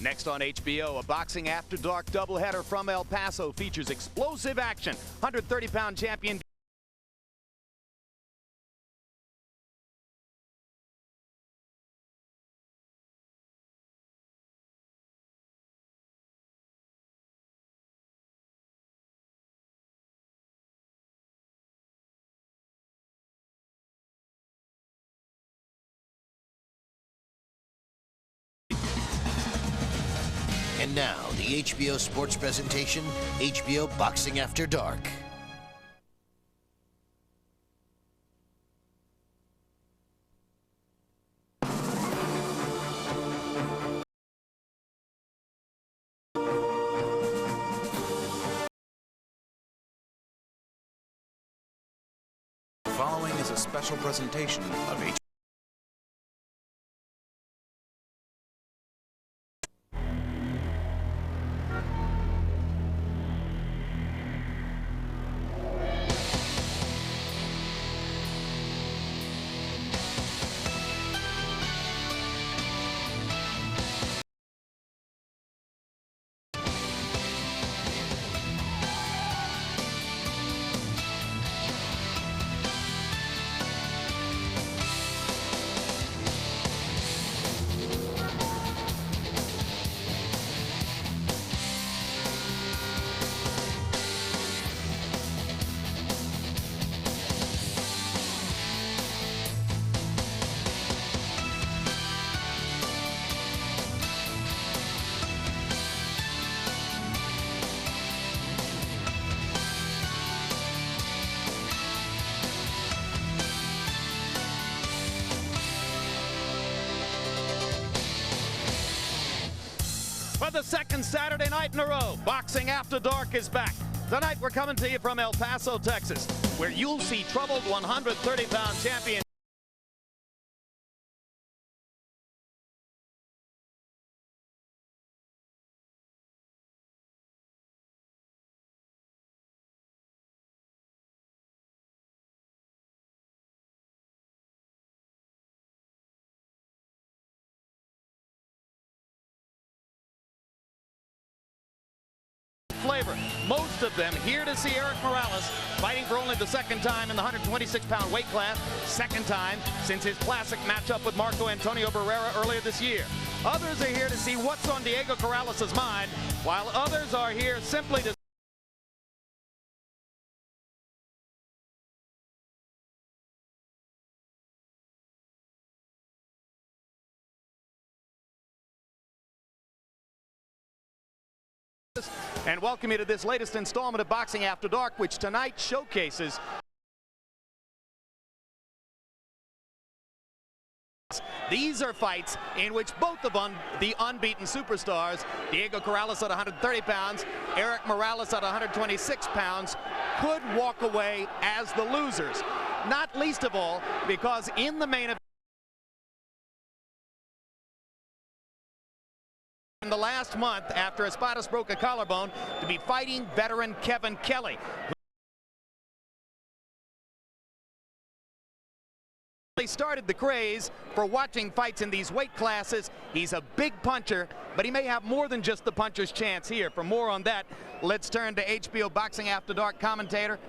Next on HBO, a Boxing After Dark doubleheader from El Paso features explosive action. 130-pound champion And now, the HBO Sports presentation, HBO Boxing After Dark. Following is a special presentation of HBO. For the second Saturday night in a row, Boxing After Dark is back. Tonight we're coming to you from El Paso, Texas, where you'll see troubled 130-pound champion flavor. Most of them here to see Eric Morales fighting for only the second time in the 126-pound weight class. Second time since his classic matchup with Marco Antonio Barrera earlier this year. Others are here to see what's on Diego Corrales' mind, while others are here simply to and welcome you to this latest installment of Boxing After Dark, which tonight showcases these are fights in which both of the unbeaten superstars, Diego Corrales at 130 pounds, Eric Morales at 126 pounds, could walk away as the losers. Not least of all because in the main event in the last month, after Espadas broke a collarbone, to be fighting veteran Kevin Kelly. He started the craze for watching fights in these weight classes. He's a big puncher, but he may have more than just the puncher's chance here. For more on that, let's turn to HBO Boxing After Dark commentator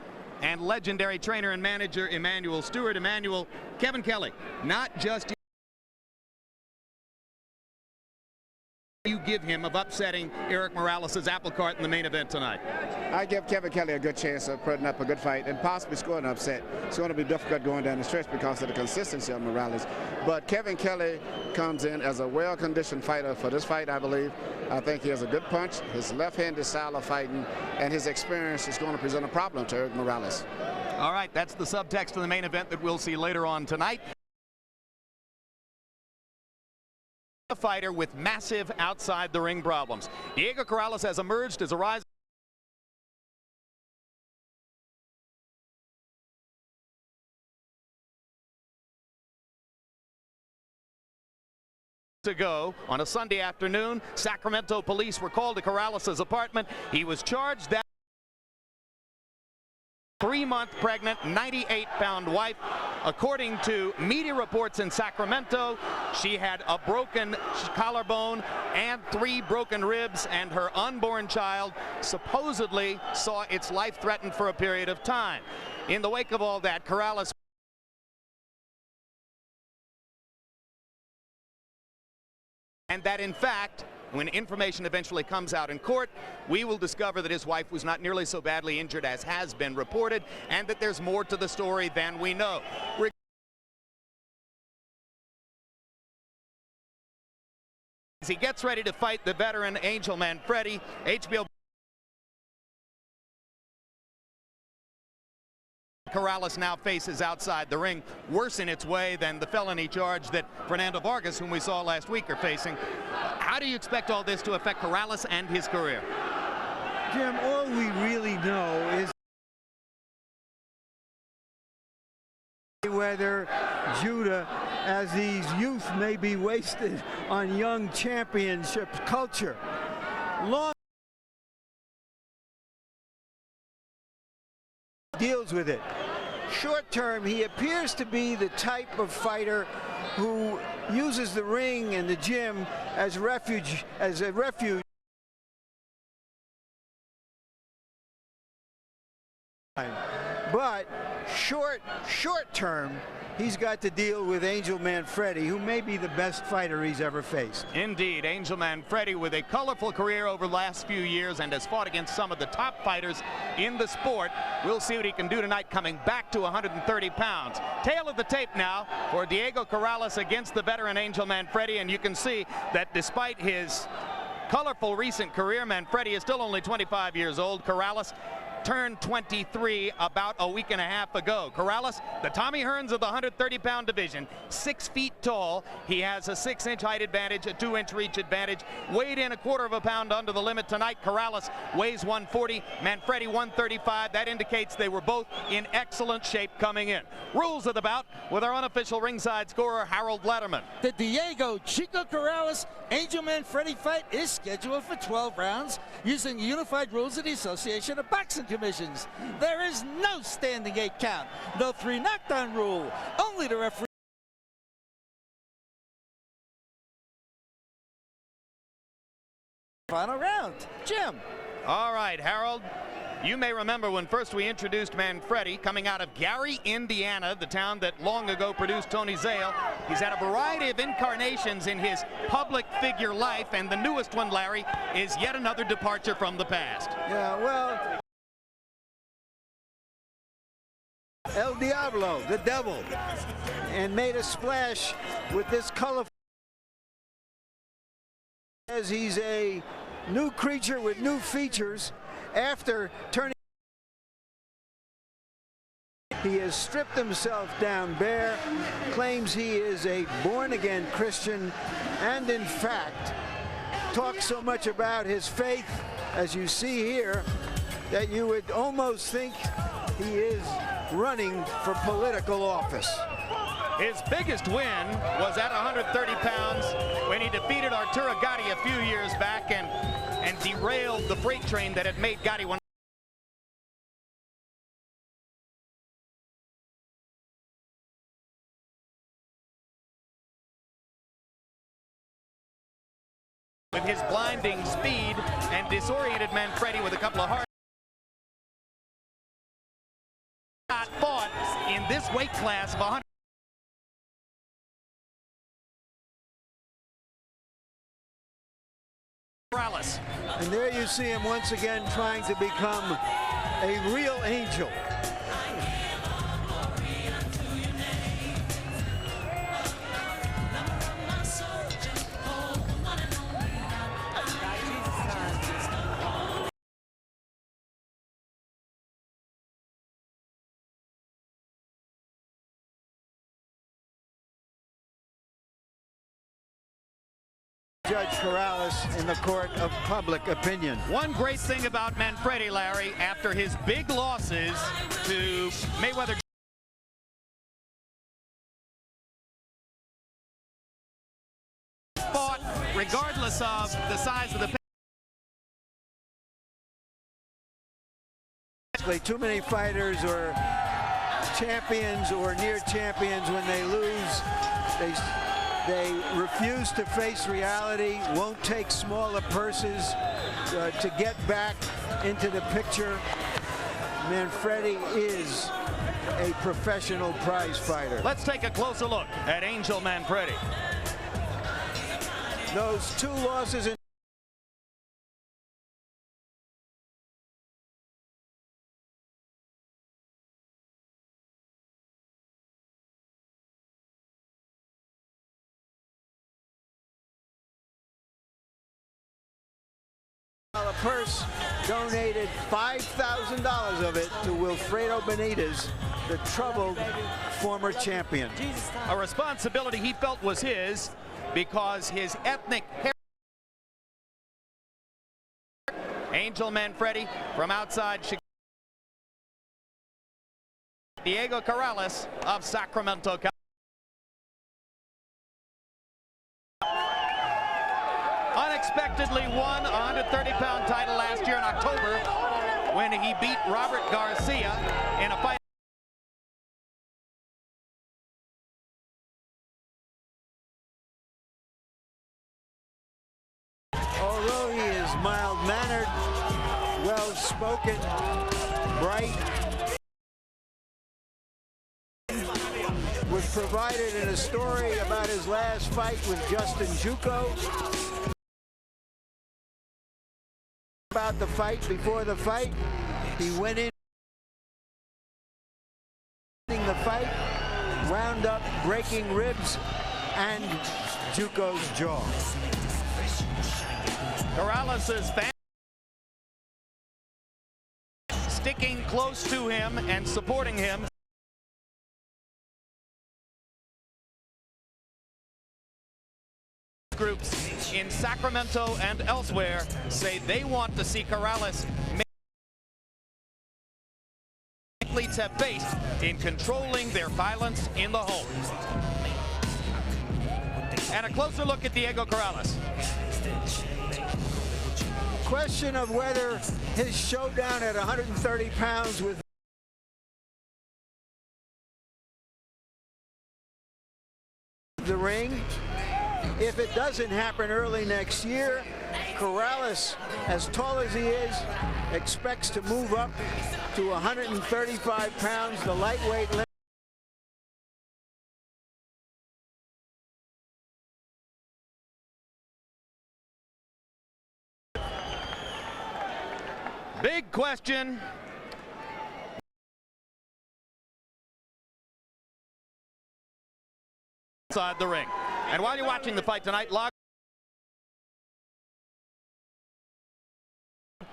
and legendary trainer and manager Emmanuel Stewart. Emmanuel, Kevin Kelly, not just you give him of upsetting Eric Morales' apple cart in the main event tonight? I give Kevin Kelly a good chance of putting up a good fight and possibly scoring an upset. It's going to be difficult going down the stretch because of the consistency of Morales. But Kevin Kelly comes in as a well-conditioned fighter for this fight, I believe. I think he has a good punch, his left-handed style of fighting, and his experience is going to present a problem to Eric Morales. All right, that's the subtext of the main event that we'll see later on tonight. A fighter with massive outside the ring problems. Diego Corrales has emerged as a rising ago on a Sunday afternoon. Sacramento police were called to Corrales' apartment. He was charged that 3-month pregnant, 98-pound wife. According to media reports in Sacramento, she had a broken collarbone and 3 broken ribs, and her unborn child supposedly saw its life threatened for a period of time. In the wake of all that, Corrales and that, in fact, when information eventually comes out in court, we will discover that his wife was not nearly so badly injured as has been reported, and that there's more to the story than we know. As he gets ready to fight the veteran Angel Manfredy, HBO Corrales now faces outside the ring, worse in its way than the felony charge that Fernando Vargas, whom we saw last week, are facing. How do you expect all this to affect Corrales and his career? Jim, all we really know is Mayweather, Judah, as these youth may be wasted on young championship culture. Long deals with it. Short term, he appears to be the type of fighter who uses the ring and the gym as refuge, But short term, he's got to deal with Angel Manfredy, who may be the best fighter he's ever faced. Indeed, Angel Manfredy with a colorful career over the last few years and has fought against some of the top fighters in the sport. We'll see what he can do tonight, coming back to 130 pounds. Tail of the tape now for Diego Corrales against the veteran Angel Manfredy, and you can see that despite his colorful recent career, Manfredy is still only 25 years old. Corrales turned 23 about a week and a half ago. Corrales, the Tommy Hearns of the 130-pound division, 6 feet tall. He has a 6-inch height advantage, a 2-inch reach advantage. Weighed in a quarter of a pound under the limit tonight. Corrales weighs 140, Manfredy 135. That indicates they were both in excellent shape coming in. Rules of the bout with our unofficial ringside scorer, Harold Letterman. The Diego Chico Corrales Angel Manfredy fight is scheduled for 12 rounds using the unified rules of the Association of Boxing Commissions. There is no standing 8 count, no 3 knockdown rule, only the referee. Final round. Jim. All right, Harold. You may remember when first we introduced Manfredy, coming out of Gary, Indiana, the town that long ago produced Tony Zale. He's had a variety of incarnations in his public figure life, and the newest one, Larry, is yet another departure from the past. Yeah, well, El Diablo, the devil, and made a splash with this colorful, as he's a new creature with new features. After turning, he has stripped himself down bare, claims he is a born-again Christian, and in fact talks so much about his faith, as you see here, that you would almost think he is running for political office. His biggest win was at 130 pounds when he defeated Arturo Gatti a few years back and derailed the freight train that had made Gatti one. With his blinding speed and disoriented Manfredy with a couple of hard fought in this weight class of 100. Corrales. And there you see him once again trying to become a real angel. Judge Corrales in the court of public opinion. One great thing about Manfredy, Larry, after his big losses to Mayweather, fought regardless of the size of the Basically, too many fighters or champions or near champions, when they lose, they refuse to face reality, won't take smaller purses to get back into the picture. Manfredy is a professional prize fighter. Let's take a closer look at Angel Manfredy. Those 2 losses in purse, donated $5,000 of it to Wilfredo Benitez, the troubled former champion. A responsibility he felt was his because his ethnic heritage. Angel Manfredy from outside Chicago. Diego Corrales of Sacramento, California. Unexpectedly won a 130-pound title last year in October when he beat Robert Garcia in a fight. Although he is mild-mannered, well-spoken, bright, was provided in a story about his last fight with Justin Juco. About the fight, before the fight, he went in the fight, wound up breaking ribs and Juco's jaw. Corrales' fan sticking close to him and supporting him. Groups in Sacramento and elsewhere say they want to see Corrales athletes have faced in controlling their violence in the home. And a closer look at Diego Corrales. Question of whether his showdown at 130 pounds with the ring, if it doesn't happen early next year, Corrales, as tall as he is, expects to move up to 135 pounds, the lightweight limit. Big question. Inside the ring. And while you're watching the fight tonight,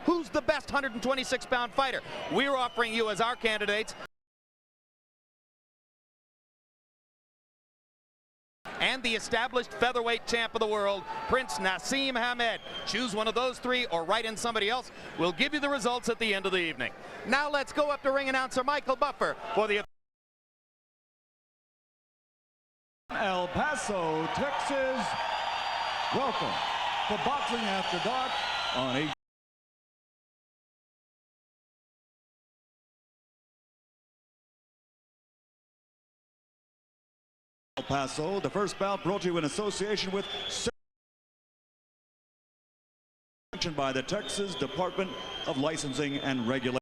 who's the best 126-pound fighter? We're offering you as our candidates. And the established featherweight champ of the world, Prince Naseem Hamed. Choose one of those 3 or write in somebody else. We'll give you the results at the end of the evening. Now let's go up to ring announcer Michael Buffer for the El Paso, Texas. Welcome to Boxing After Dark on El Paso. The first bout brought to you in association with by the Texas Department of Licensing and Regulation.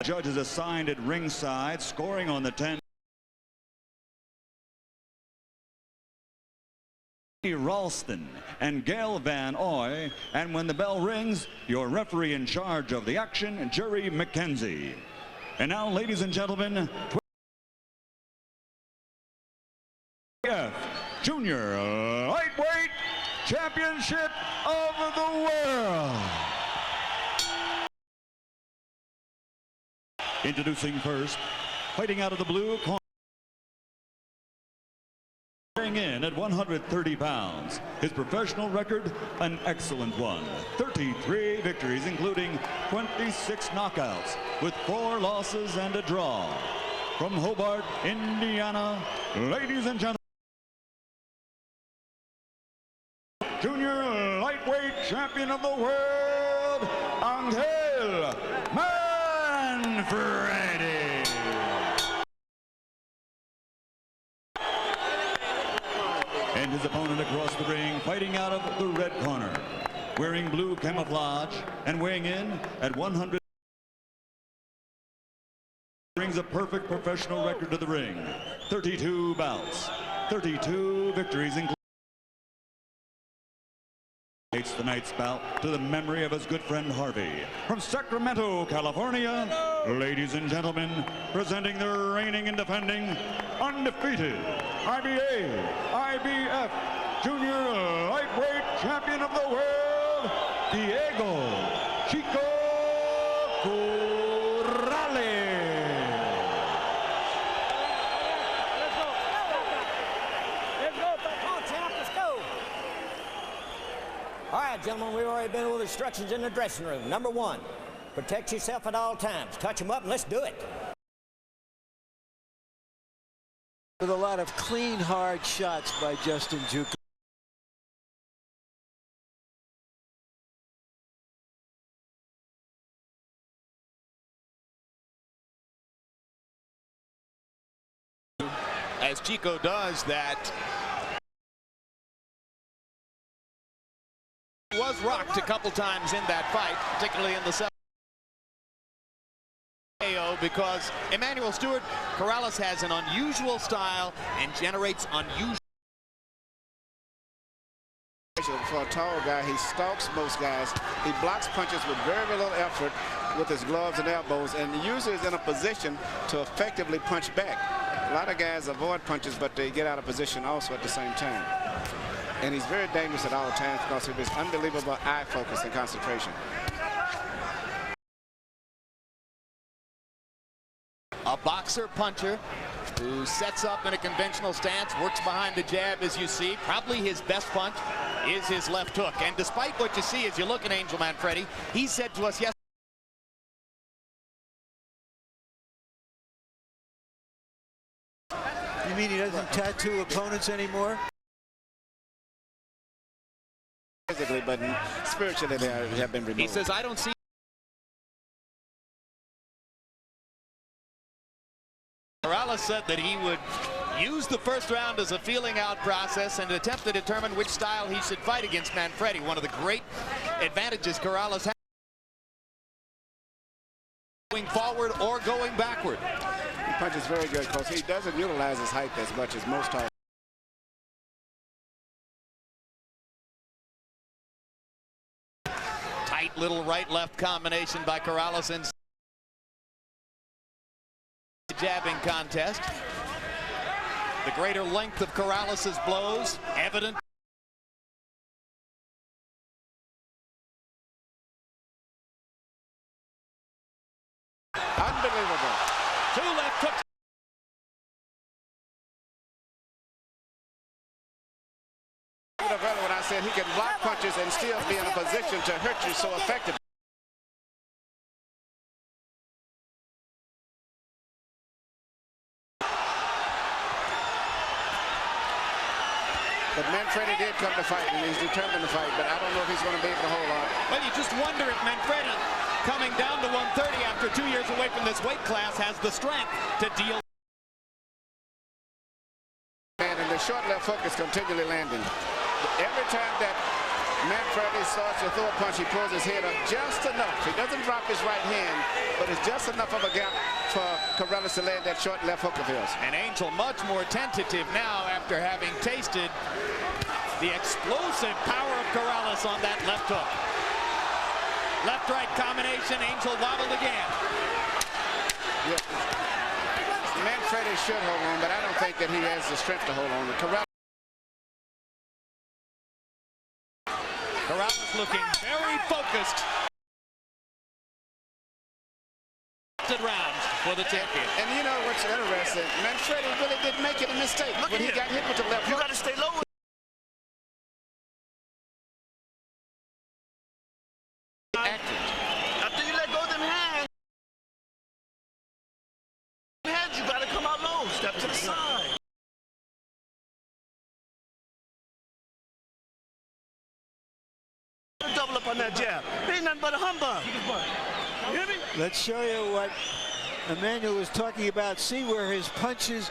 Judges assigned at ringside, scoring on the 10. Ralston and Gail Van Oy, and when the bell rings, your referee in charge of the action, Jerry McKenzie. And now, ladies and gentlemen, Junior Lightweight Championship of the World. Introducing first, fighting out of the blue corner, weighing in at 130 pounds. His professional record, an excellent one. 33 victories, including 26 knockouts, with 4 losses and a draw. From Hobart, Indiana, ladies and gentlemen, Junior Lightweight Champion of the World, Angel Manfredy. And his opponent across the ring, fighting out of the red corner, wearing blue camouflage and weighing in at 100. Brings a perfect professional record to the ring. 32 bouts, 32 victories, including tonight's bout to the memory of his good friend Harvey. From Sacramento, California, ladies and gentlemen, presenting the reigning and defending undefeated IBF Junior Lightweight Champion of the World, Diego Chico Corrales. All right, gentlemen, we've already been over instructions in the dressing room. Number one, protect yourself at all times. Touch them up and let's do it. With a lot of clean, hard shots by Justin Juka. As Chico does that. Was rocked a couple times in that fight, particularly in the second. Because Emmanuel Stewart, Corrales has an unusual style and generates unusual. For a tall guy, he stalks most guys. He blocks punches with very little effort with his gloves and elbows, and usually is in a position to effectively punch back. A lot of guys avoid punches, but they get out of position also at the same time. And he's very dangerous at all times because of his unbelievable eye focus and concentration. A boxer puncher who sets up in a conventional stance, works behind the jab, as you see. Probably his best punch is his left hook. And despite what you see as you look at Angel Manfredy, he said to us yesterday. You mean he doesn't tattoo opponents anymore? Physically, but spiritually they have been removed. He says, I don't see. Corrales said that he would use the first round as a feeling out process and attempt to determine which style he should fight against Manfredy. One of the great advantages Corrales has. Going forward or going backward. He punches very good because he doesn't utilize his height as much as most tall. Tight little right-left combination by Corrales in the jabbing contest. The greater length of Corrales' blows evident. Unbelievable. Two left hooks. When I said he can block punches and still be in a position to hurt you so effectively. But Manfredy did come to fight, and he's determined to fight, but I don't know if he's going to be able to hold on. Well, you just wonder if Manfredy, coming down to 130 after 2 years away from this weight class, has the strength to deal. And the short left hook is continually landing. Every time that Manfredy starts to throw a punch, he pulls his head up just enough. He doesn't drop his right hand, but it's just enough of a gap for Corrales to land that short left hook of his. And Angel much more tentative now after having tasted the explosive power of Corrales on that left hook. Left-right combination, Angel wobbled again. Yeah. Manfredy should hold on, but I don't think that he has the strength to hold on. Corrales looking very focused. Round for the champion. And you know what's interesting? Manfredy really didn't make any mistake when he got hit with the left hook. You got to stay low. After you let go of them hands, you got to come out low. Step to the side. Double up on that jab. They're not nothing but a humbug. You hear me? Let's show you what Emmanuel was talking about. See where his punches.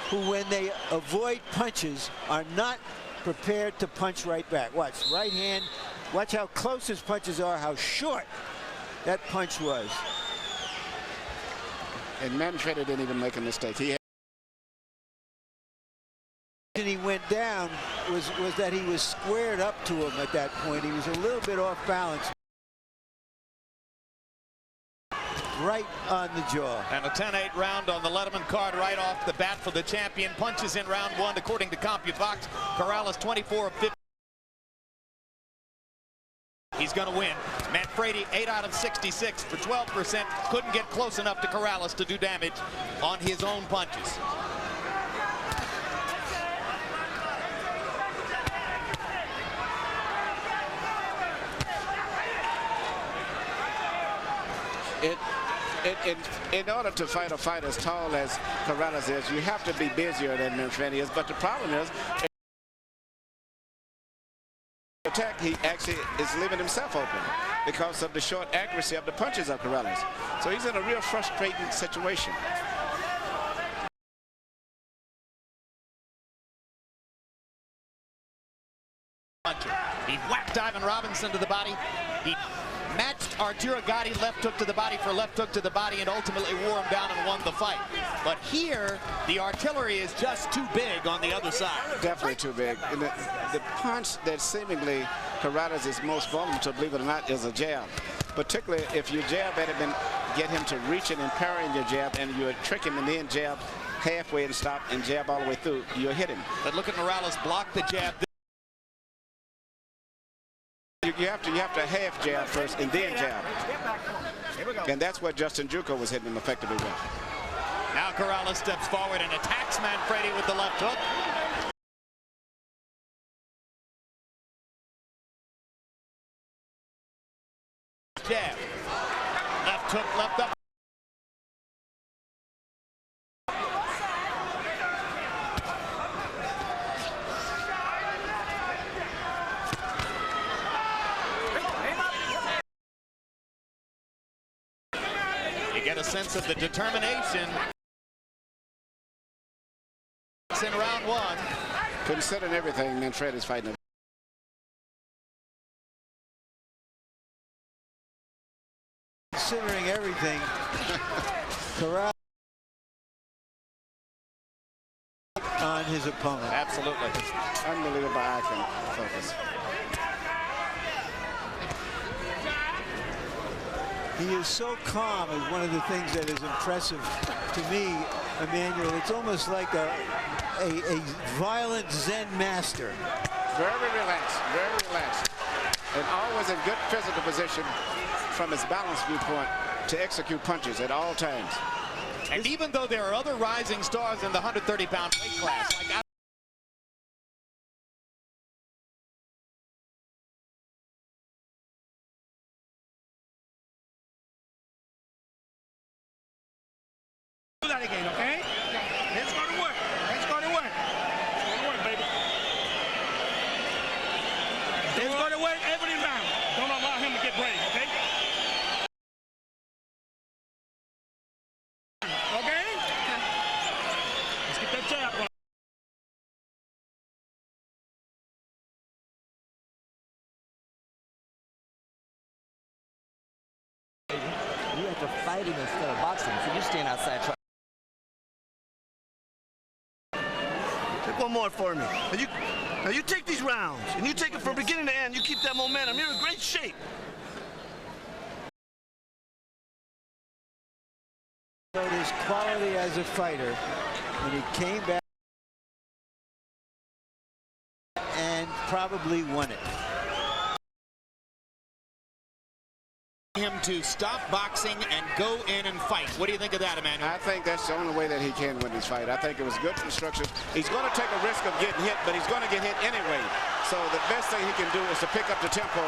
Who, when they avoid punches, are not prepared to punch right back. Watch, right hand. Watch how close his punches are, how short that punch was. And Manfredy didn't even make a mistake. He went down was that he was squared up to him at that point. He was a little bit off balance. Right on the jaw. And a 10-8 round on the Letterman card right off the bat for the champion. Punches in round one, according to CompuBox. Corrales 24 of 50. He's going to win. Manfredy 8 out of 66 for 12%. Couldn't get close enough to Corrales to do damage on his own punches. In order to fight a fighter as tall as Corrales is, you have to be busier than Manfredy is. But the problem is, attack, he actually is leaving himself open because of the short accuracy of the punches of Corrales. So he's in a real frustrating situation. He whacked Ivan Robinson to the body. He matched Arturo Gatti left hook to the body for left hook to the body and ultimately wore him down and won the fight. But here, the artillery is just too big on the other side. Definitely too big. And the punch that seemingly Corrales is most vulnerable to, believe it or not, is a jab. Particularly if you jab at him and get him to reach it and parrying your jab, and you trick him and then jab halfway and stop and jab all the way through, you'll hit him. But look at Morales block the jab. You have to half jab first and then jab. And that's what Justin Juco was hitting him effectively with. Now Corrales steps forward and attacks Manfredy with the left hook. Jab. Left hook, left up. You get a sense of the determination. It's in round one. Considering everything, Manfredy's fighting. Considering everything, Corrales on his opponent. Absolutely. Unbelievable eye focus. He is so calm is one of the things that is impressive to me, Emmanuel. It's almost like a violent Zen master. Very relaxed, and always in good physical position from his balance viewpoint to execute punches at all times. And even though there are other rising stars in the 130-pound weight class, like that again, okay? Let's go to work. Let's go to work. Let's go to work, baby. Let's go to work every round. Don't allow him to get brave, okay? Okay? Let's get that jab on. You have to fight him instead of boxing, so you stand outside trying. Take one more for me. Now you take these rounds, and you take it from beginning to end. You keep that momentum. You're in great shape. Showed his quality as a fighter, and he came back and probably won it. him to stop boxing and go in and fight. What do you think of that, Emmanuel? I think that's the only way that he can win this fight. I think it was good instructions. He's going to take a risk of getting hit, but he's going to get hit anyway. So the best thing he can do is to pick up the tempo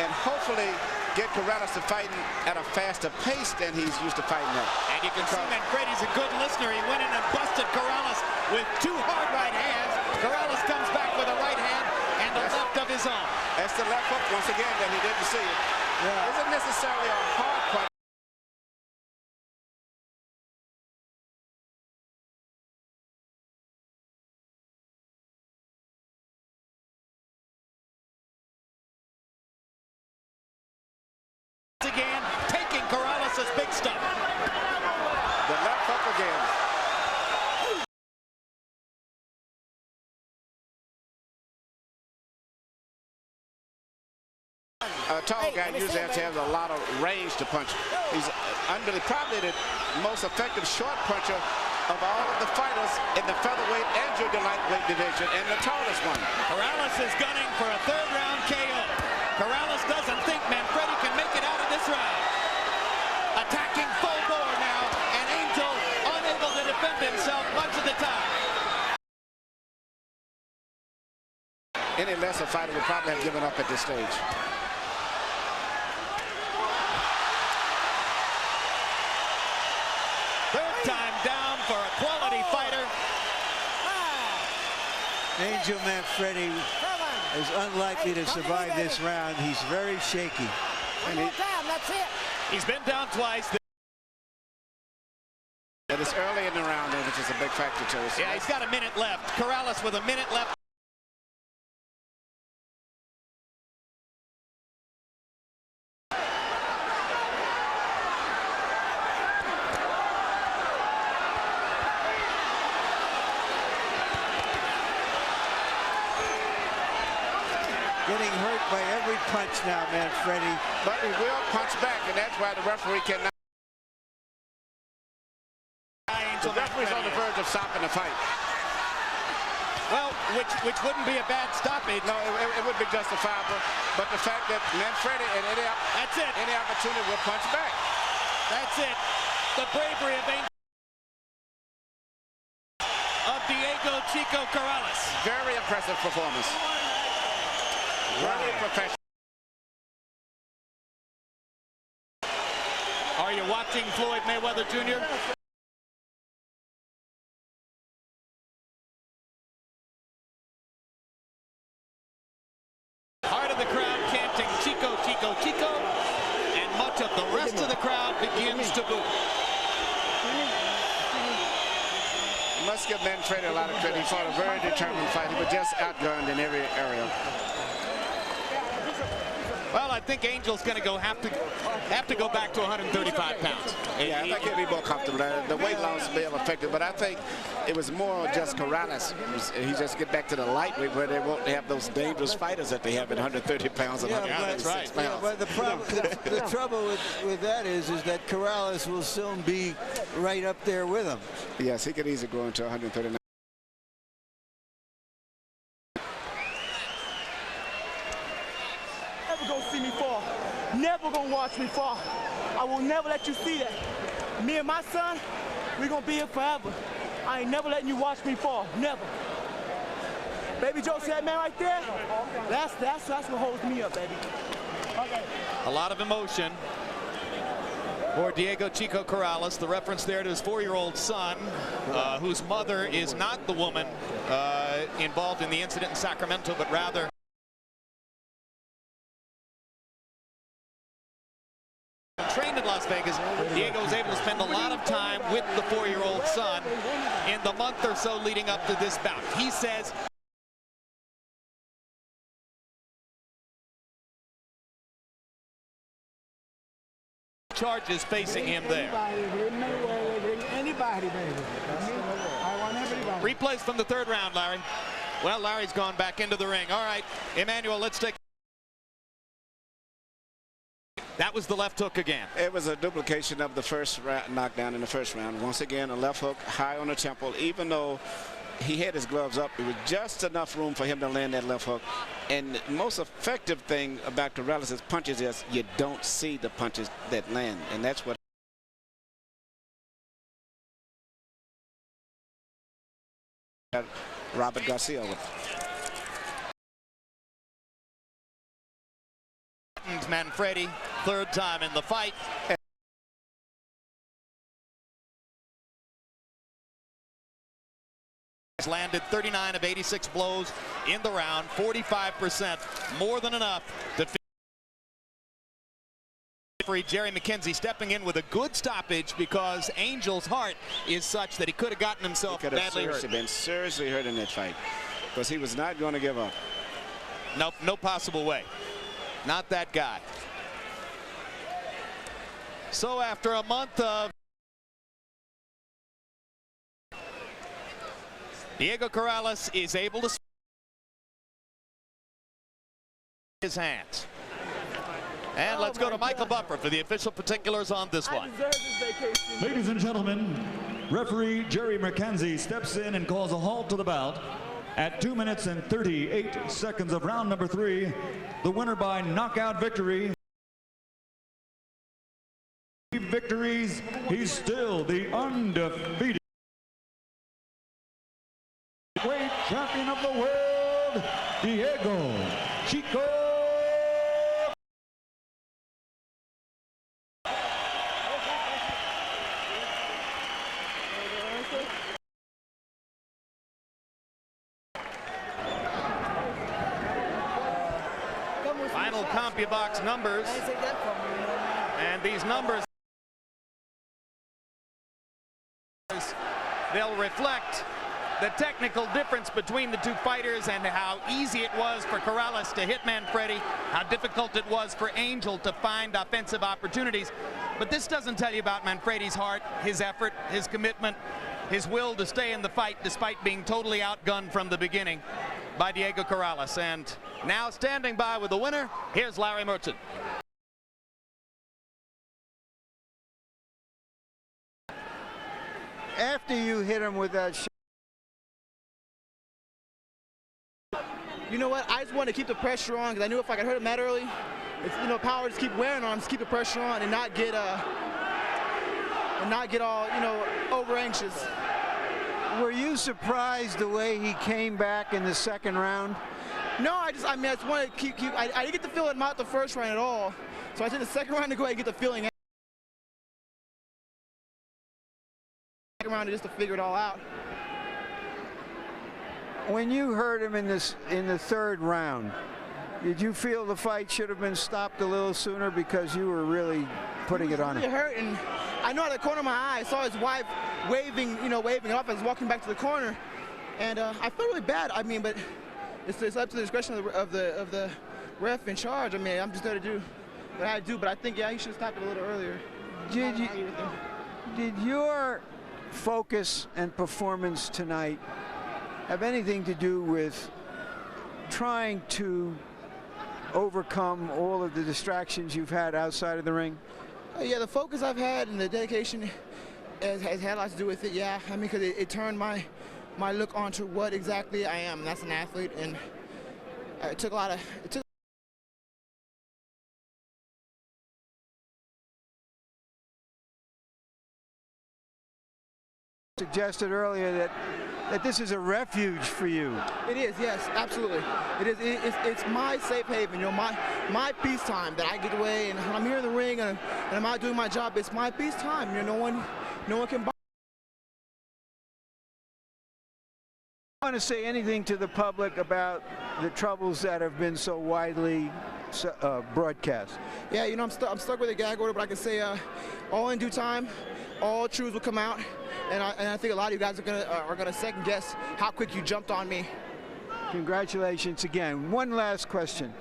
and hopefully get Corrales to fighting at a faster pace than he's used to fighting at. And you can see Manfredy's a good listener. He went in and busted Corrales with two hard right hands. a left hook once again that he didn't see it. Yeah. Isn't necessarily a hard punch. Again, taking Corrales' big stuff. The left hook again. A tall guy usually has to have a lot of range to punch. He's probably the most effective short puncher of all of the fighters in the featherweight and junior lightweight division, and the tallest one. Corrales is gunning for a third-round KO. Corrales doesn't think Manfredy can make it out of this round. Attacking full bore now, and Angel unable to defend himself much of the time. Any lesser fighter would probably have given up at this stage. Third time down for a quality fighter. Angel Manfredy is unlikely to survive this round. He's very shaky. One more time, that's it. He's been down twice. It is early in the round, which is a big factor to us. Yeah, he's got a minute left. Corrales with a minute left. Getting hurt by every punch now, Manfredy. But he will punch back, and that's why the referee cannot. The referee's on the verge of stopping the fight. Well, which wouldn't be a bad stoppage. No, it would be justifiable. But the fact that Manfredy and any opportunity will punch back. That's it. The bravery of Diego Chico Corrales. Very impressive performance. Very professional. Are you watching Floyd Mayweather Jr.? Heart of the crowd chanting Chico, Chico, Chico, and much of the rest of the crowd begins to boo. Must give Manfredy a lot of credit. He fought a very determined fight. He was just outgunned in every area. Well, I think Angel's going to have to go back to 135 pounds. Yeah, I think he'll be more comfortable. The weight loss may have affected, but I think it was more just Corrales. He just get back to the lightweight where they won't have those dangerous fighters that they have at 130 pounds and 136 pounds. Yeah, but the trouble with that is that Corrales will soon be right up there with him. Yes, he could easily go into 139. Gonna see me fall. Never gonna watch me fall. I will never let you see that. Me and my son, we're gonna be here forever. I ain't never letting you watch me fall. Never. Baby Joe said, man, right there, that's what holds me up, baby. Okay. A lot of emotion for Diego Chico Corrales. The reference there to his 4-year-old son, whose mother is not the woman involved in the incident in Sacramento, but rather trained in Las Vegas. Diego was able to spend a lot of time with the 4-year-old son in the month or so leading up to this bout. He says charges facing him there. Anybody, baby. I want everybody. Replays from the third round, Larry. Well, Larry's gone back into the ring. All right, Emmanuel, let's take. That was the left hook again. It was a duplication of the first knockdown in the first round. Once again, a left hook high on the temple. Even though he had his gloves up, it was just enough room for him to land that left hook. And the most effective thing about Corrales' punches is you don't see the punches that land. And that's what Robert Garcia with. Manfredy, third time in the fight. Landed 39 of 86 blows in the round, 45%, more than enough to Jerry McKenzie stepping in with a good stoppage because Angel's heart is such that he could have gotten himself badly hurt. He could have been seriously hurt in that fight because he was not going to give up. Nope, no possible way. Not that guy. So after a month of Diego Corrales is able to his hands. And let's go to Michael Buffer for the official particulars on this one. Ladies and gentlemen, referee Jerry McKenzie steps in and calls a halt to the bout at 2 minutes and 38 seconds of round number 3. The winner by knockout victory. Victories, he's still the undefeated weight champion of the world, Diego Chico. Final CompuBox numbers, and these numbers, they'll reflect the technical difference between the two fighters and how easy it was for Corrales to hit Manfredy, how difficult it was for Angel to find offensive opportunities. But this doesn't tell you about Manfredy's heart, his effort, his commitment, his will to stay in the fight despite being totally outgunned from the beginning by Diego Corrales. And now standing by with the winner, here's Larry Merchant. After you hit him with that shot, you know what? I just wanted to keep the pressure on because I knew if I could hurt him that early, it's, you know, power just keep wearing on him, just keep the pressure on and not get all, you know, over anxious. were you surprised the way he came back in the second round? No, I just wanted to keep. I didn't get the feeling him out the first round at all, so I took the second round to go ahead and get the feeling. Second round just to figure it all out. When you heard him in the third round, did you feel the fight should have been stopped a little sooner because you were really putting it on him? It hurt, and I know out of the corner of my eye, I saw his wife waving off as walking back to the corner, and I felt really bad. I mean, but it's up to the discretion of the ref in charge. I mean, I'm just there to do what I do, but I think, yeah, he should have stopped it a little earlier. Did your focus and performance tonight have anything to do with trying to overcome all of the distractions you've had outside of the ring? Yeah, the focus I've had and the dedication has had a lot to do with it, yeah. I mean, because it turned my look onto what exactly I am, and that's an athlete, and it took a lot of... Suggested earlier that this is a refuge for you. It is, yes, absolutely. It is. It's my safe haven, you know, my peace time that I get away, and when I'm here in the ring and I'm out doing my job, it's my peace time. You know, no one can. I want to say anything to the public about the troubles that have been so widely broadcast. Yeah, you know, I'm stuck with a gag order, but I can say all in due time, all truths will come out. And I think a lot of you guys are gonna second guess how quick you jumped on me. Congratulations again. One last question.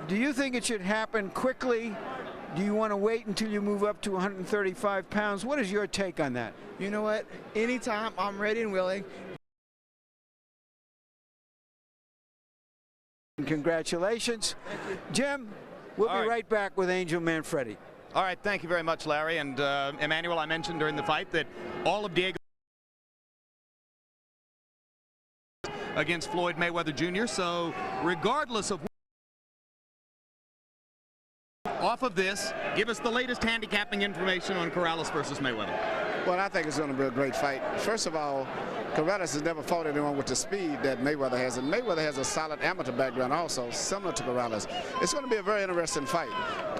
Do you think it should happen quickly? Do you want to wait until you move up to 135 pounds? What is your take on that? You know what? Anytime, I'm ready and willing. Congratulations. Jim, we'll be right back with Angel Manfredy. All right, thank you very much, Larry. And Emmanuel, I mentioned during the fight that all of Diego against Floyd Mayweather Jr., so regardless of off of this, give us the latest handicapping information on Corrales versus Mayweather. Well, I think it's going to be a great fight. First of all, Corrales has never fought anyone with the speed that Mayweather has, and Mayweather has a solid amateur background also, similar to Corrales. It's going to be a very interesting fight.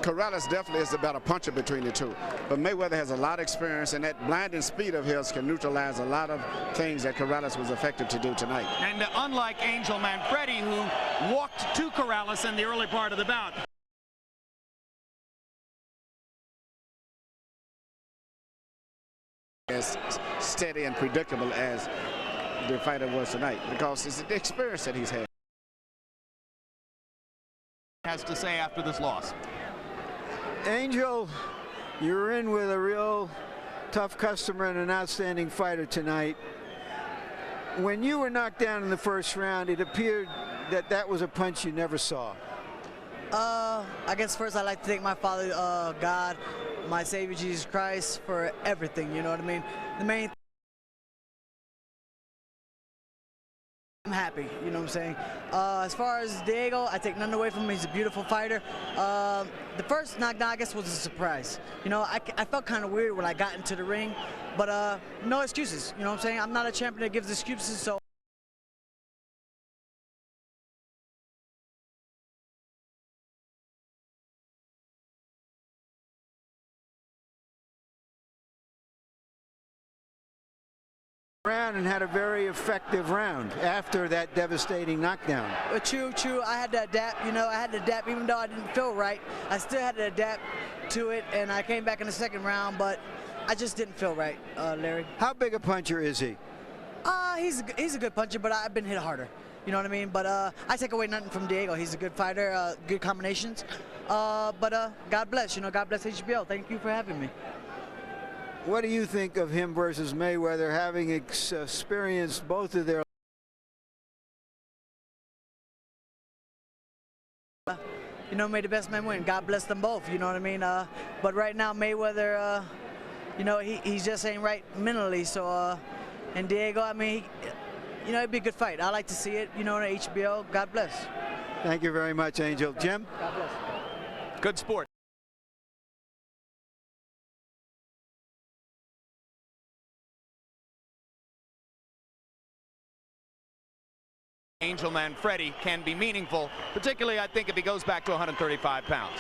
Corrales definitely is the better puncher between the two, but Mayweather has a lot of experience, and that blinding speed of his can neutralize a lot of things that Corrales was effective to do tonight. And unlike Angel Manfredy, who walked to Corrales in the early part of the bout, as steady and predictable as the fighter was tonight, because it's the experience that he's had. Has to say after this loss. Angel, you're in with a real tough customer and an outstanding fighter tonight. When you were knocked down in the first round, it appeared that that was a punch you never saw. I guess first I'd like to thank my Father, God, my Savior Jesus Christ, for everything, you know what I mean? The main thing, I'm happy, you know what I'm saying? As far as Diego, I take nothing away from him. He's a beautiful fighter. The first knockdown, I guess, was a surprise. You know, I felt kind of weird when I got into the ring, but no excuses, you know what I'm saying? I'm not a champion that gives excuses, so. Round and had a very effective round after that devastating knockdown. True. I had to adapt. You know, I had to adapt even though I didn't feel right. I still had to adapt to it, and I came back in the second round, but I just didn't feel right, Larry. How big a puncher is he? He's a good puncher, but I've been hit harder. You know what I mean? But I take away nothing from Diego. He's a good fighter, good combinations. But God bless. You know, God bless HBO. Thank you for having me. What do you think of him versus Mayweather, having experienced both of their? You know, may the best man win. God bless them both. You know what I mean? But right now, Mayweather, you know, he just ain't right mentally. So, and Diego, I mean, you know, it'd be a good fight. I like to see it. You know, on HBO. God bless. Thank you very much, Angel. Jim? God bless. Good sport. Angel Manfredy can be meaningful, particularly I think if he goes back to 135 pounds.